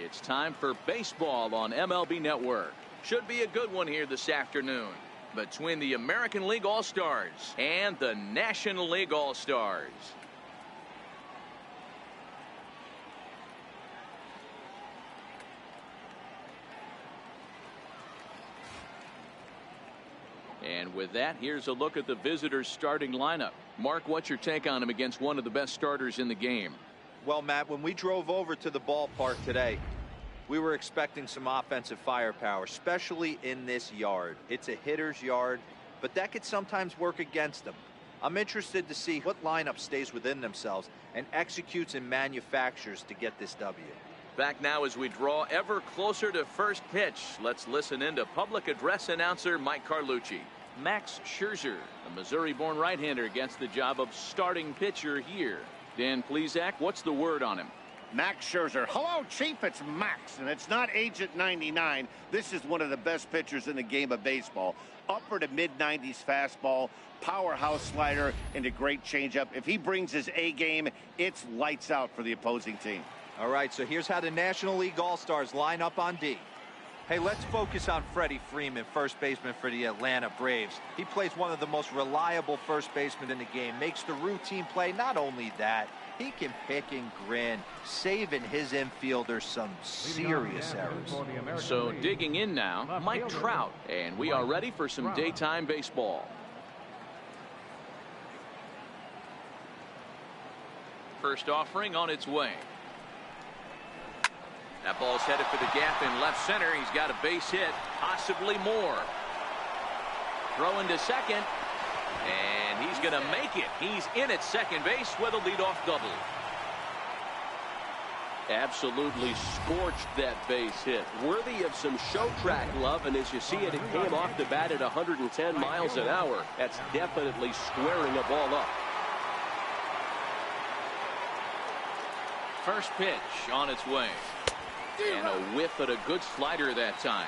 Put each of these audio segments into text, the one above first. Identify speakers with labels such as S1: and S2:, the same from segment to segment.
S1: It's time for baseball on MLB Network. Should be a good one here this afternoon between the American League All-Stars and the National League All-Stars. And with that, here's a look at the visitors' starting lineup. Mark, what's your take on him against one of the best starters in the game?
S2: Well, Matt, when we drove over to the ballpark today, we were expecting some offensive firepower, especially in this yard. It's a hitter's yard, but that could sometimes work against them. I'm interested to see what lineup stays within themselves and executes and manufactures to get this W.
S1: Back now as we draw ever closer to first pitch. Let's listen in to public address announcer Mike Carlucci. Max Scherzer, a Missouri-born right-hander, gets the job of starting pitcher here. Dan Plesac, what's the word on him?
S3: Max Scherzer. Hello, Chief. It's Max, and it's not Agent 99. This is one of the best pitchers in the game of baseball. Upper to mid-90s fastball, powerhouse slider, and a great changeup. If he brings his A game, it's lights out for the opposing team.
S2: All right, so here's how the National League All-Stars line up on D. Hey, let's focus on Freddie Freeman, first baseman for the Atlanta Braves. He plays one of the most reliable first basemen in the game, makes the routine play. Not only that, he can pick and grin, saving his infielders some serious errors.
S1: So digging in now, Mike Trout, and we are ready for some daytime baseball. First offering on its way. That ball's headed for the gap in left center. He's got a base hit, possibly more. Throwing to second, and he's going to make it. He's in at second base with a leadoff double. Absolutely scorched that base hit.
S4: Worthy of some show track love, and as you see it, it came off the bat at 110 miles an hour. That's definitely squaring a ball up.
S1: First pitch on its way. And a whiff at a good slider that time.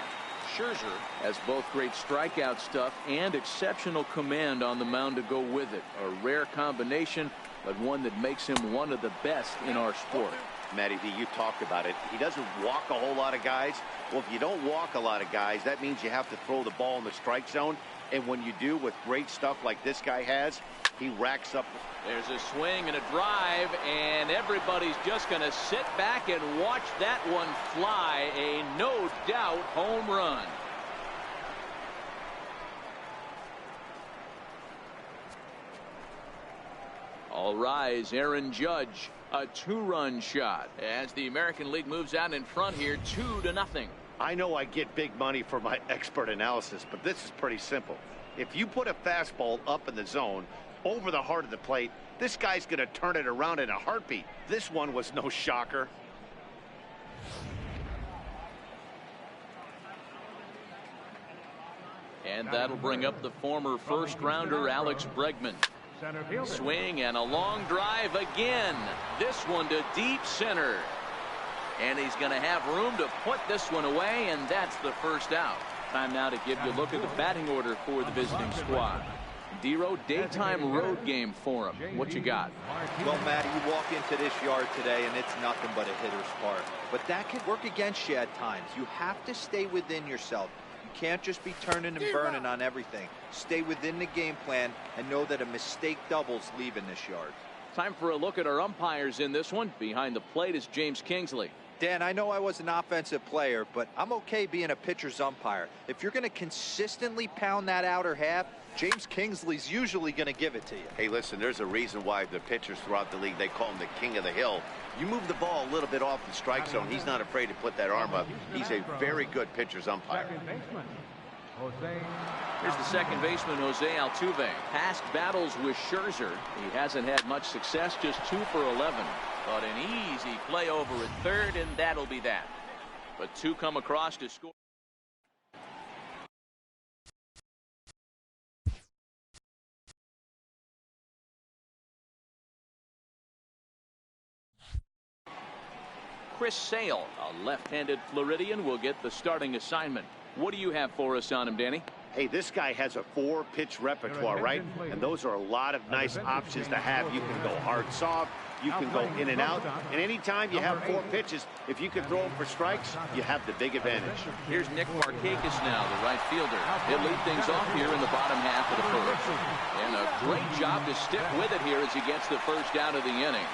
S1: Scherzer has both great strikeout stuff and exceptional command on the mound to go with it. A rare combination, but one that makes him one of the best in our sport.
S3: Matty D, you talked about it. He doesn't walk a whole lot of guys. Well, if you don't walk a lot of guys, that means you have to throw the ball in the strike zone. And when you do with great stuff like this guy has, he racks up.
S1: There's a swing and a drive, and everybody's just going to sit back and watch that one fly. A no doubt home run. All rise, Aaron Judge. A two-run shot as the American League moves out in front here 2-0.
S3: I know I get big money for my expert analysis, but this is pretty simple. If you put a fastball up in the zone over the heart of the plate, this guy's going to turn it around in a heartbeat. This one was no shocker.
S1: And that'll bring up the former first-rounder Alex Bregman. Swing and a long drive again. This one to deep center. And he's going to have room to put this one away, and that's the first out. Time now to give you a look at the batting order for the visiting squad. D-Row, daytime road game for him. What you got?
S2: Well, Matt, you walk into this yard today, and it's nothing but a hitter's park. But that can work against you at times. You have to stay within yourself. You can't just be turning and burning on everything. Stay within the game plan and know that a mistake doubles leaving this yard.
S1: Time for a look at our umpires in this one. Behind the plate is James Kingsley.
S2: Dan, I know I was an offensive player, but I'm okay being a pitcher's umpire. If you're going to consistently pound that outer half, James Kingsley's usually going to give it to you.
S3: Hey, listen, there's a reason why the pitchers throughout the league, they call him the king of the hill. You move the ball a little bit off the strike zone, he's not afraid to put that arm up. He's a very good pitcher's umpire.
S1: Here's the second baseman, Jose Altuve. Past battles with Scherzer. He hasn't had much success, just 2 for 11. But an easy play over at third, and that'll be that. But two come across to score. Chris Sale, a left-handed Floridian, will get the starting assignment. What do you have for us on him, Danny?
S3: Hey, this guy has a 4-pitch repertoire, right? And those are a lot of nice options to have. You can go hard, soft, You can go in and out, and anytime you have 4 pitches, if you can throw them for strikes, you have the big advantage.
S1: Here's Nick Markakis now, the right fielder. He'll lead things off here in the bottom half of the first. And a great job to stick with it here as he gets the first out of the inning.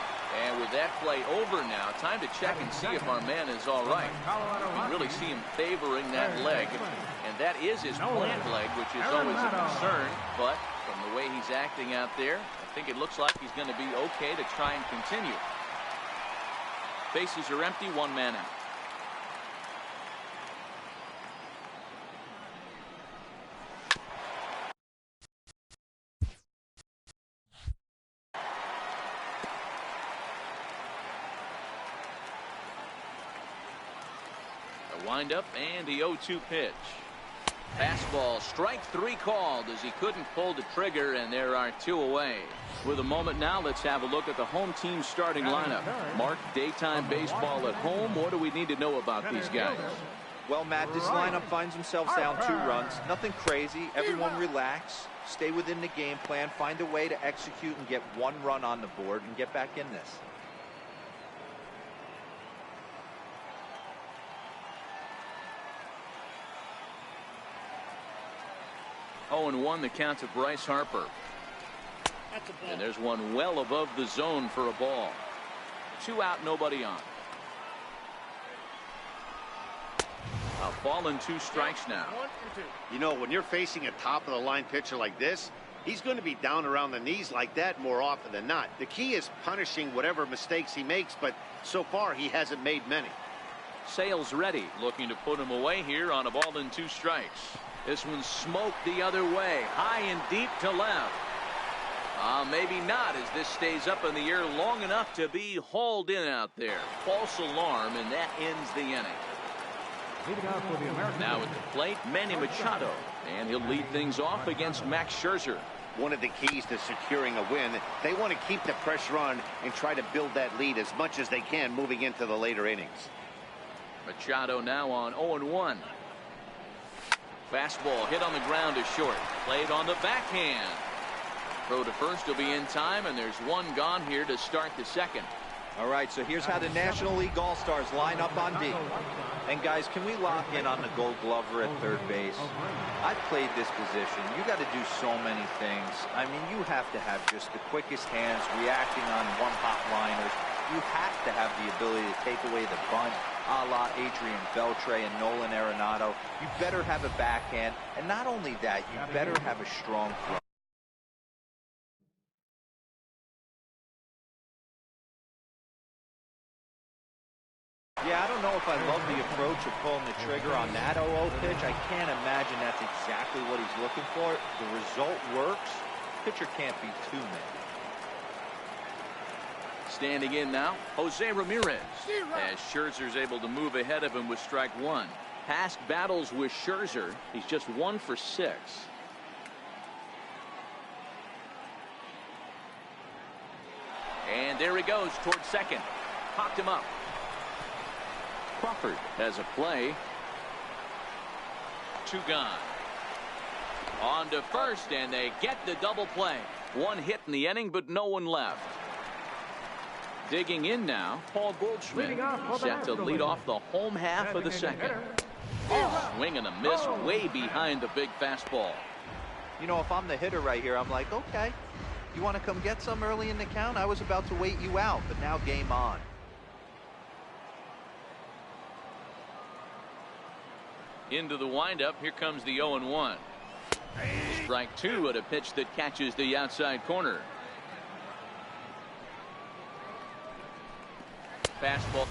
S1: And with that play over now, time to check and see if our man is all right. We really see him favoring that leg, and that is his plant leg, which is always a concern. But from the way he's acting out there, I think it looks like he's going to be okay to try and continue. Bases are empty, 1 man out. Windup and the 0-2 pitch. Fastball, strike 3 called as he couldn't pull the trigger, and there are 2 away. With a moment now, let's have a look at the home team starting lineup. Mark, daytime baseball at home. What do we need to know about these guys?
S2: Well, Matt, this lineup finds themselves down 2 runs. Nothing crazy. Everyone relax. Stay within the game plan. Find a way to execute and get 1 run on the board and get back in this.
S1: 0-1 the count to Bryce Harper. And there's one well above the zone for a ball. 2 out, nobody on. A ball and 2 strikes now.
S3: You know, when you're facing a top-of-the-line pitcher like this, he's going to be down around the knees like that more often than not. The key is punishing whatever mistakes he makes, but so far he hasn't made many.
S1: Sales ready, looking to put him away here on a ball and 2 strikes. This one smoked the other way, high and deep to left. Maybe not, as this stays up in the air long enough to be hauled in out there. False alarm, and that ends the inning. Now at the plate, Manny Machado, and he'll lead things off against Max Scherzer.
S3: One of the keys to securing a win, they want to keep the pressure on and try to build that lead as much as they can moving into the later innings.
S1: Machado now on 0-1. Fastball hit on the ground to short. Played on the backhand. Throw to first will be in time, and there's 1 gone here to start the second.
S2: All right, so here's how the National League All-Stars line up on D. And guys, can we lock in on the Gold Glover at 3rd base? I've played this position. You got to do so many things. I mean, you have to have just the quickest hands, reacting on 1-hop-liners. You have to have the ability to take away the bunt, a la Adrian Beltre and Nolan Arenado. You better have a backhand, and not only that, you better have a strong throw. Yeah, I don't know if I love the approach of pulling the trigger on that 0-0 pitch. I can't imagine that's exactly what he's looking for. The result works. Pitcher can't be too mad.
S1: Standing in now, Jose Ramirez, as Scherzer's able to move ahead of him with strike 1. Past battles with Scherzer, he's just 1 for 6. And there he goes towards second. Popped him up. Crawford has a play. 2 gone. On to first, and they get the double play. 1 hit in the inning, but no one left. Digging in now, Paul Goldschmidt, set to lead off the home half of the second. Swing and a miss way behind the big fastball.
S2: You know, if I'm the hitter right here, I'm like, okay, you want to come get some early in the count? I was about to wait you out, but now game on.
S1: Into the windup, here comes the 0-1. Strike 2 at a pitch that catches the outside corner. Fastball.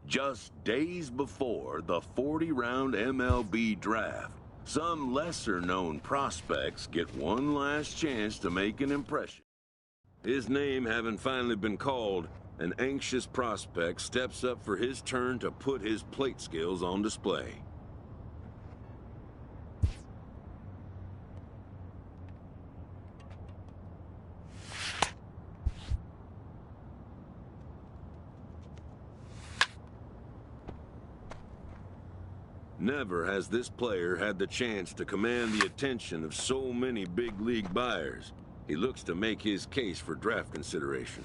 S5: Just days before the 40-round MLB draft, some lesser-known prospects get one last chance to make an impression. His name having finally been called, an anxious prospect steps up for his turn to put his plate skills on display. Never has this player had the chance to command the attention of so many big league buyers. He looks to make his case for draft consideration.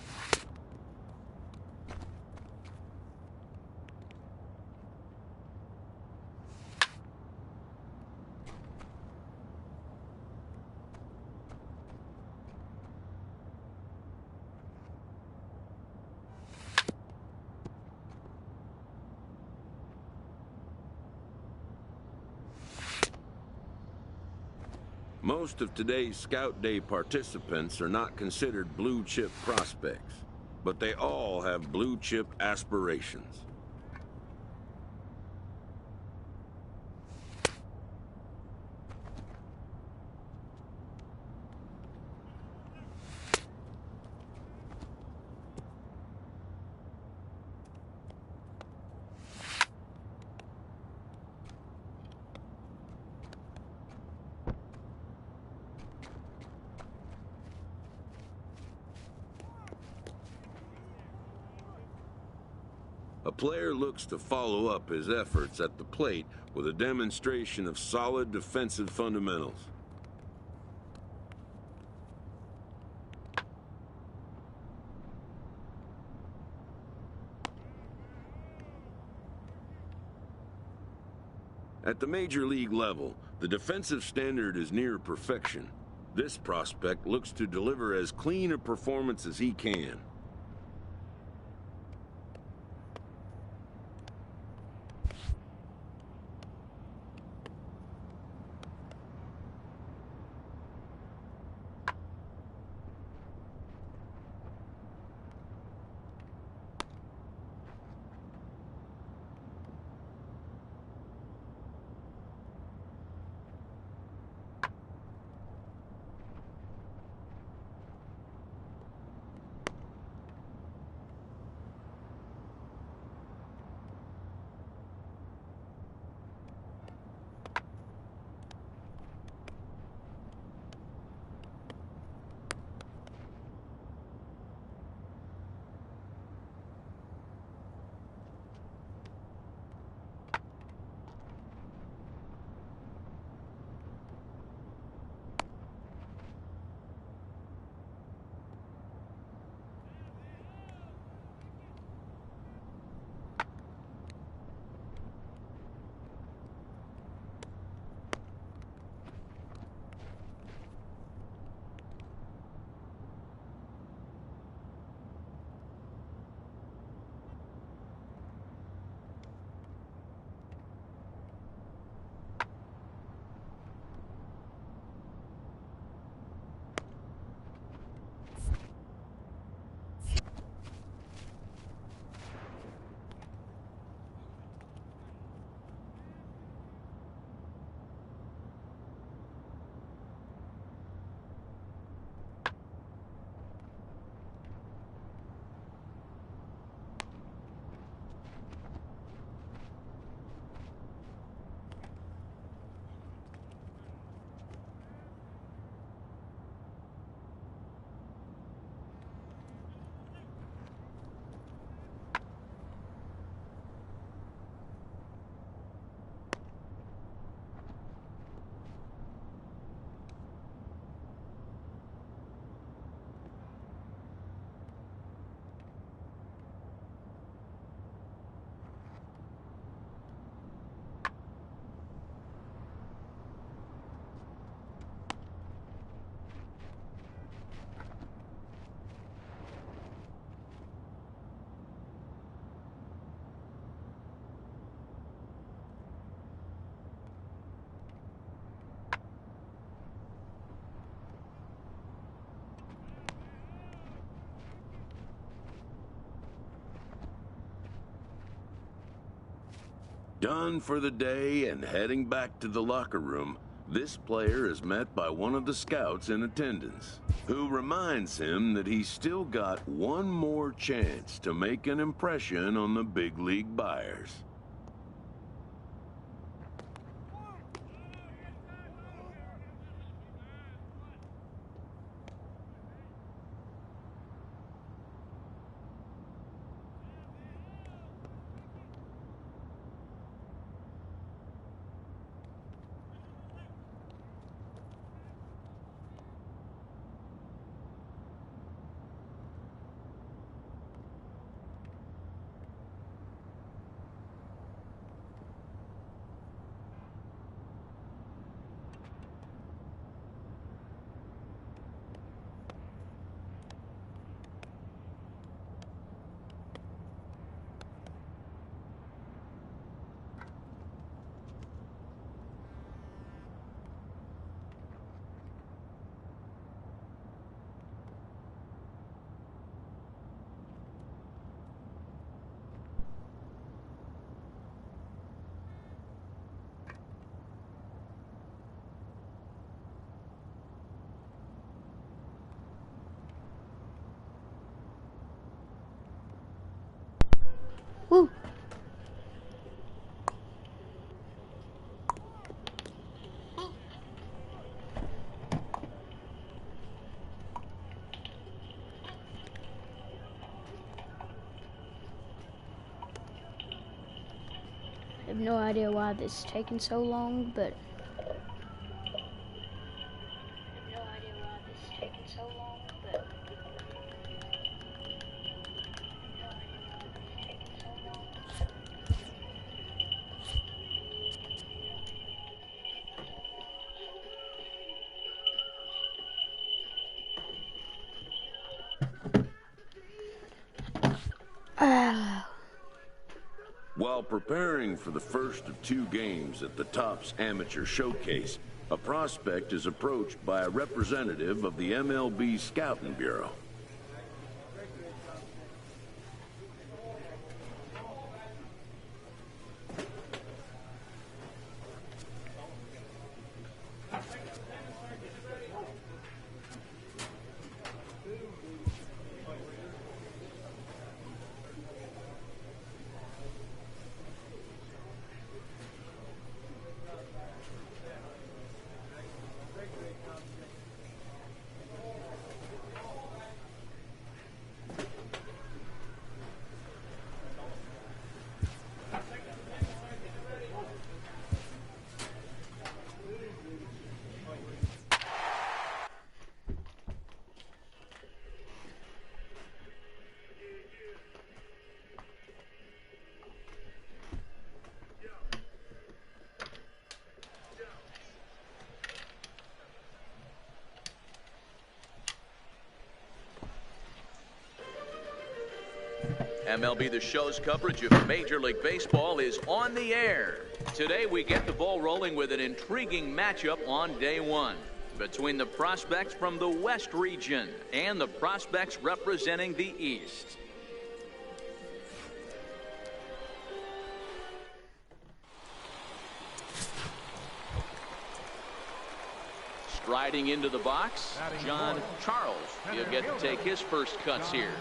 S5: Most of today's Scout Day participants are not considered blue-chip prospects, but they all have blue-chip aspirations. A player looks to follow up his efforts at the plate with a demonstration of solid defensive fundamentals. At the major league level, the defensive standard is near perfection. This prospect looks to deliver as clean a performance as he can. Done for the day and heading back to the locker room, this player is met by one of the scouts in attendance, who reminds him that he's still got one more chance to make an impression on the big league buyers.
S6: Woo! I have no idea why this is taking so long, but
S5: While preparing for the first of 2 games at the Topps Amateur Showcase, a prospect is approached by a representative of the MLB Scouting Bureau.
S1: MLB The Show's coverage of Major League Baseball is on the air. Today we get the ball rolling with an intriguing matchup on day 1 between the prospects from the West region and the prospects representing the East. Striding into the box, John Charles. He'll get to take his first cuts here.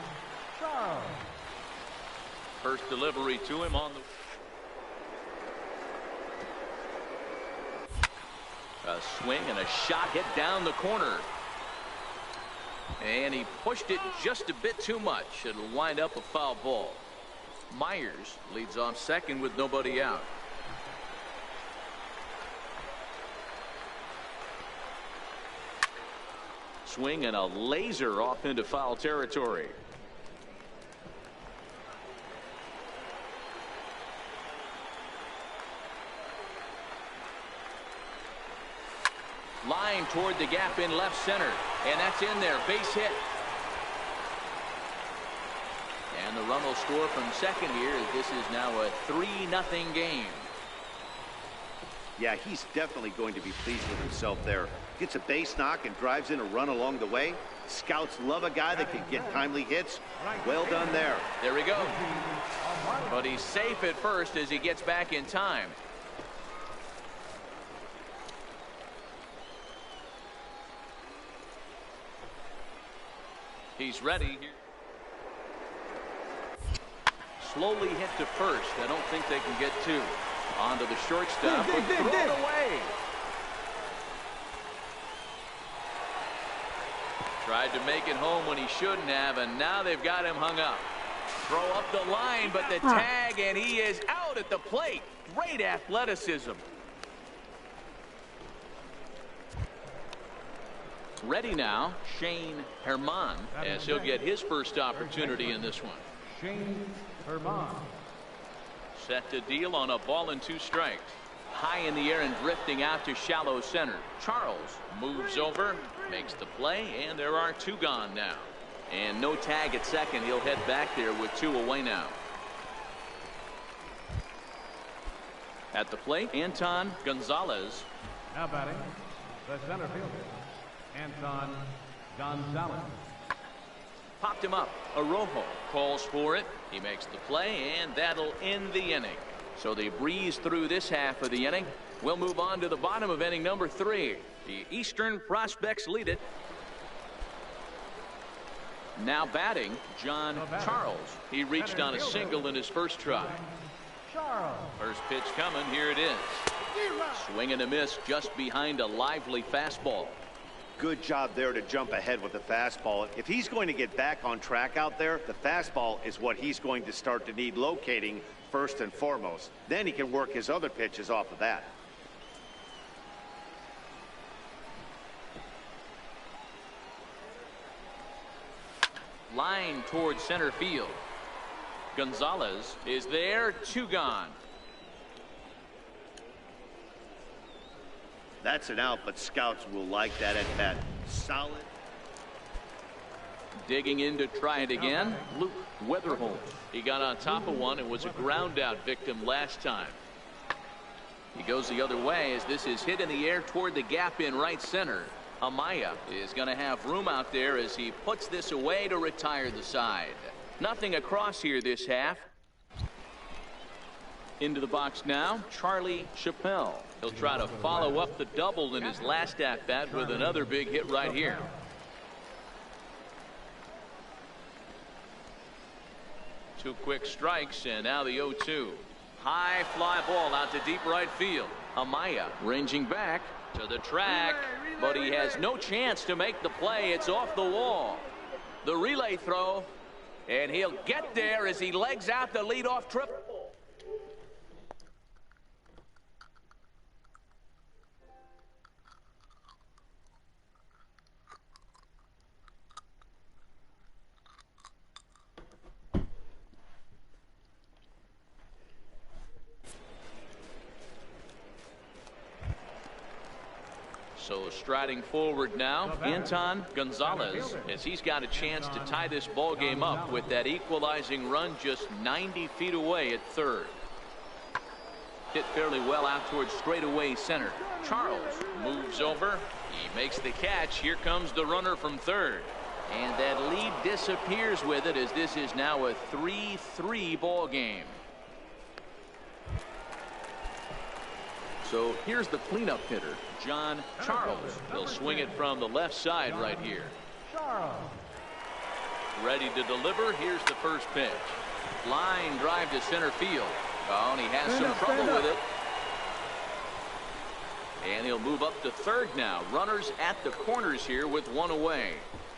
S1: First delivery to him on the... A swing and a shot hit down the corner. And he pushed it just a bit too much. It'll wind up a foul ball. Myers leads off second with nobody out. Swing and a laser off into foul territory. Line toward the gap in left center, and that's in there. Base hit. And the run will score from second here, as this is now a 3-0 game.
S3: Yeah, he's definitely going to be pleased with himself there. Gets a base knock and drives in a run along the way. Scouts love a guy that can get timely hits. Well done there.
S1: There we go. But he's safe at first as he gets back in time. He's ready. Slowly hit to first. I don't think they can get two. Onto the shortstop. Throw it away. Tried to make it home when he shouldn't have, and now they've got him hung up. Throw up the line, but the tag, and he is out at the plate. Great athleticism. Ready now, Shane Herman, as he'll get his first opportunity in this one.
S7: Shane Herman.
S1: Set to deal on a ball and 2 strikes. High in the air and drifting out to shallow center. Charles moves over, makes the play, and there are 2 gone now. And no tag at second. He'll head back there with 2 away now. At the plate, Anton Gonzalez.
S7: Now batting, the center fielder, Anton Gonzalez.
S1: Popped him up. Arojo calls for it. He makes the play, and that'll end the inning. So they breeze through this half of the inning. We'll move on to the bottom of inning number 3. The Eastern Prospects lead it. Now batting, John Charles. He reached on a single in his first try. First pitch coming. Here it is. Swing and a miss just behind a lively fastball.
S3: Good job there to jump ahead with the fastball. If he's going to get back on track out there, the fastball is what he's going to start to need locating first and foremost. Then he can work his other pitches off of that.
S1: Line towards center field. Gonzalez is there. 2 gone.
S3: That's an out, but scouts will like that at bat. Solid.
S1: Digging in to try it again. Luke Weatherholm. He got on top of one and was a ground out victim last time. He goes the other way as this is hit in the air toward the gap in right center. Amaya is going to have room out there as he puts this away to retire the side. Nothing across here this half. Into the box now, Charlie Chappelle. He'll try to follow up the double in his last at-bat with another big hit right here. Two quick strikes, and now the 0-2. High fly ball out to deep right field. Amaya ranging back to the track, but he has no chance to make the play. It's off the wall. The relay throw, and he'll get there as he legs out the leadoff triple. So striding forward now, Anton Gonzalez, as he's got a chance to tie this ball game up with that equalizing run just 90 feet away at third. Hit fairly well out towards straightaway center. Charles moves over. He makes the catch. Here comes the runner from third. And that lead disappears with it as this is now a 3-3 ball game. So here's the cleanup hitter, John Charles. He'll swing it from the left side right here. Ready to deliver. Here's the first pitch. Line drive to center field. Oh, and he has some trouble with it. And he'll move up to third now. Runners at the corners here with 1 away.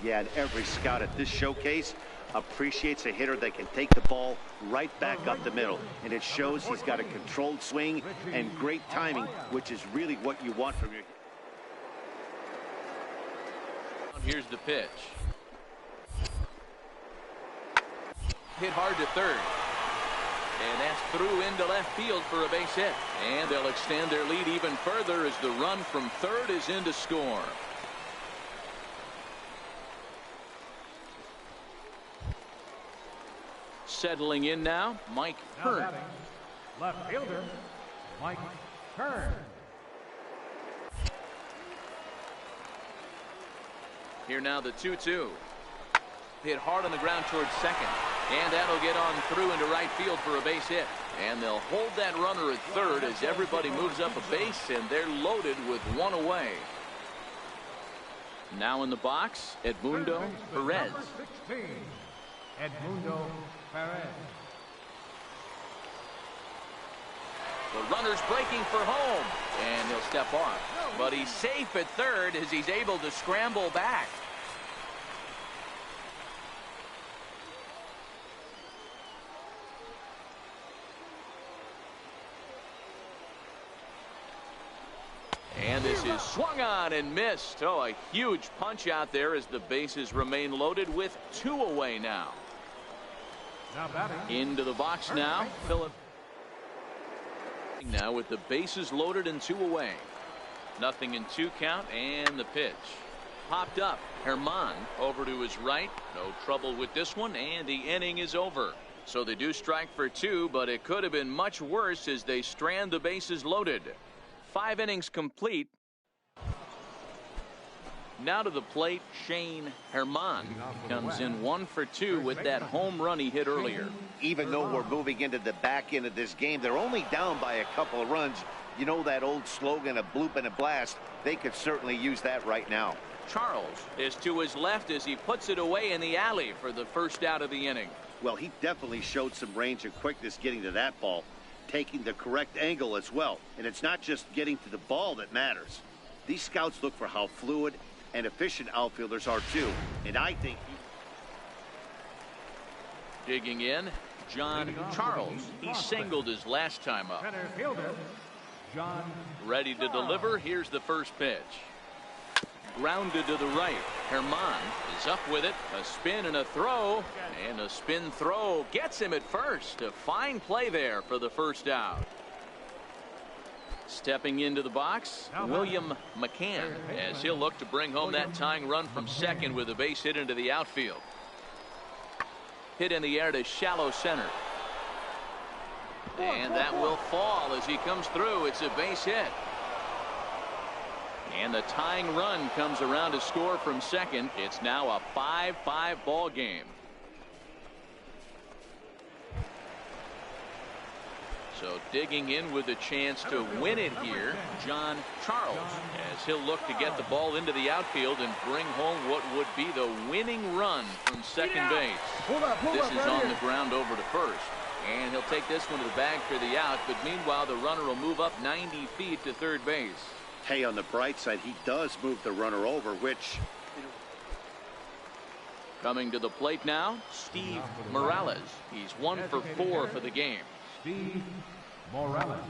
S3: Yeah, and every scout at this showcase appreciates a hitter that can take the ball right back up the middle, and it shows he's got a controlled swing and great timing, which is really what you want from your.
S1: Here's the pitch. Hit hard to third, and that's through into left field for a base hit, and they'll extend their lead even further as the run from third is in to score. Settling in now, Mike Hearn.
S7: Left fielder, Mike Hearn.
S1: Here now the 2-2. Hit hard on the ground towards second. And that'll get on through into right field for a base hit. And they'll hold that runner at third as everybody moves up a base, and they're loaded with one away. Now in the box, Edmundo Perez.
S7: 16, Edmundo Perez.
S1: The runner's breaking for home, and he'll step off. But he's safe at third as he's able to scramble back. And this is swung on and missed. Oh, a huge punch out there as the bases remain loaded with two away now.
S7: Now batting.
S1: Into the box now, Philip. Now with the bases loaded and two away. Nothing in 2 count, and the pitch. Popped up. Herman over to his right. No trouble with this one, and the inning is over. So they do strike for 2, but it could have been much worse as they strand the bases loaded. 5 innings complete. Now to the plate, Shane Herman comes in 1 for 2 with that home run he hit earlier.
S3: Even though we're moving into the back end of this game, they're only down by a couple of runs. You know that old slogan, a bloop and a blast? They could certainly use that right now.
S1: Charles is to his left as he puts it away in the alley for the first out of the inning.
S3: Well, he definitely showed some range and quickness getting to that ball, taking the correct angle as well. And it's not just getting to the ball that matters. These scouts look for how fluid and efficient outfielders are too. And I think
S1: digging in, John Charles. He singled his last time up.
S7: Center fielder, John.
S1: Ready to deliver. Here's the first pitch. Grounded to the right. Herman is up with it. A spin and a throw. And a spin throw gets him at first. A fine play there for the first out. Stepping into the box, William McCann, as he'll look to bring home that tying run from second with a base hit into the outfield. Hit in the air to shallow center. And that will fall as he comes through. It's a base hit. And the tying run comes around to score from second. It's now a 5-5 ball game. So digging in with a chance to win it here, John Charles, as he'll look to get the ball into the outfield and bring home what would be the winning run from second base. This is on the ground over to first. And he'll take this one to the bag for the out, but meanwhile the runner will move up 90 feet to third base.
S3: Hey, on the bright side, he does move the runner over, which...
S1: Coming to the plate now, Steve Morales. He's 1 for 4 for the game.
S7: Steve Morales.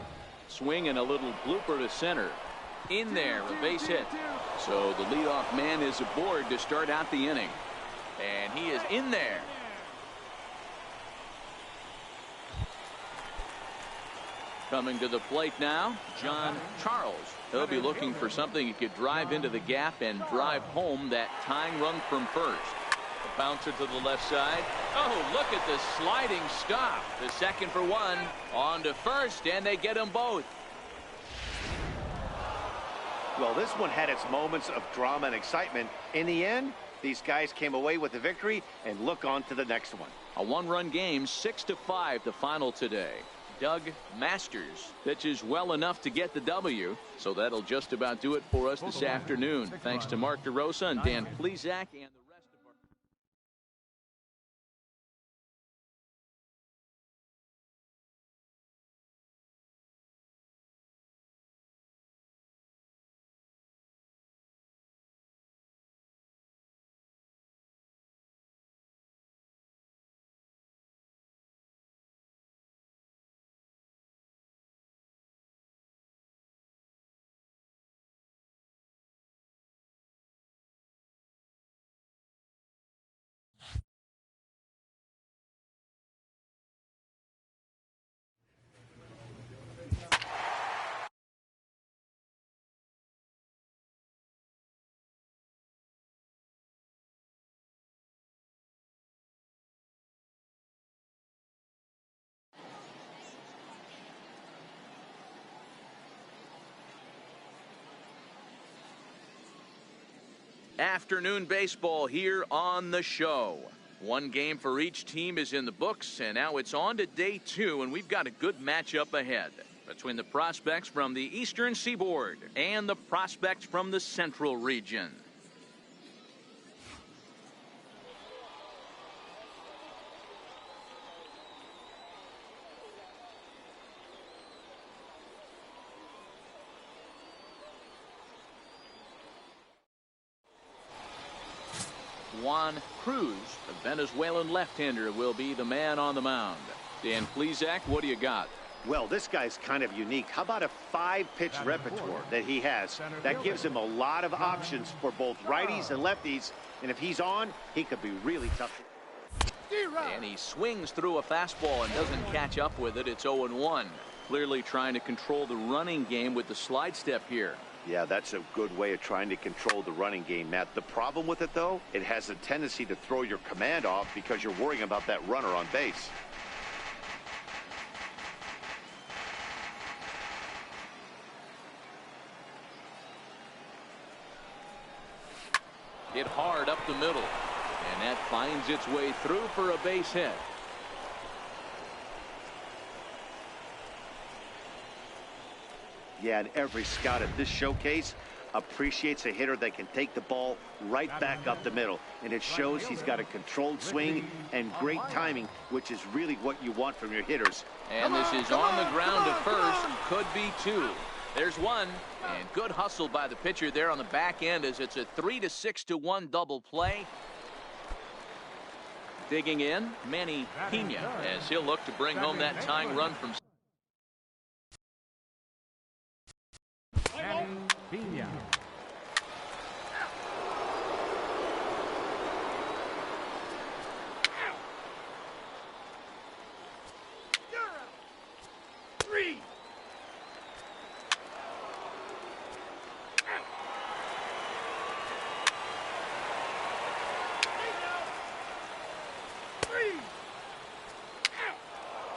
S1: Swing and a little blooper to center. In there, a base hit. So the leadoff man is aboard to start out the inning. And he is in there. Coming to the plate now, John Charles. He'll be looking for something he could drive into the gap and drive home that tying run from first. The bouncer to the left side. Oh, look at the sliding stop. The second for 1. On to first, and they get them both.
S3: Well, this one had its moments of drama and excitement. In the end, these guys came away with the victory and look on to the next one.
S1: A 1-run game, 6-5 the final today. Doug Masters pitches well enough to get the W, so that'll just about do it for us this afternoon. Thanks to Mark DeRosa and Dan Plesac and the Afternoon baseball here on the show. One game for each team is in the books, and now it's on to day 2, and we've got a good matchup ahead between the prospects from the Eastern Seaboard and the prospects from the Central region. Juan Cruz, a Venezuelan left-hander, will be the man on the mound. Dan Plesac, what do you got?
S3: Well, this guy's kind of unique. How about a 5-pitch repertoire that he has? That gives him a lot of options for both righties and lefties. And if he's on, he could be really tough.
S1: And he swings through a fastball and doesn't catch up with it. It's 0-1. Clearly trying to control the running game with the slide step here.
S3: Yeah, that's a good way of trying to control the running game, Matt. The problem with it, though, it has a tendency to throw your command off because you're worrying about that runner on base.
S1: Hit hard up the middle, and that finds its way through for a base hit.
S3: Yeah, and every scout at this showcase appreciates a hitter that can take the ball right back up the middle. And it shows he's got a controlled swing and great timing, which is really what you want from your hitters.
S1: And this is on the ground to first. Could be 2. There's 1. And good hustle by the pitcher there on the back end as it's a 3-6-1 double play. Digging in, Manny Pena, as he'll look to bring home that tying run from
S7: Pena.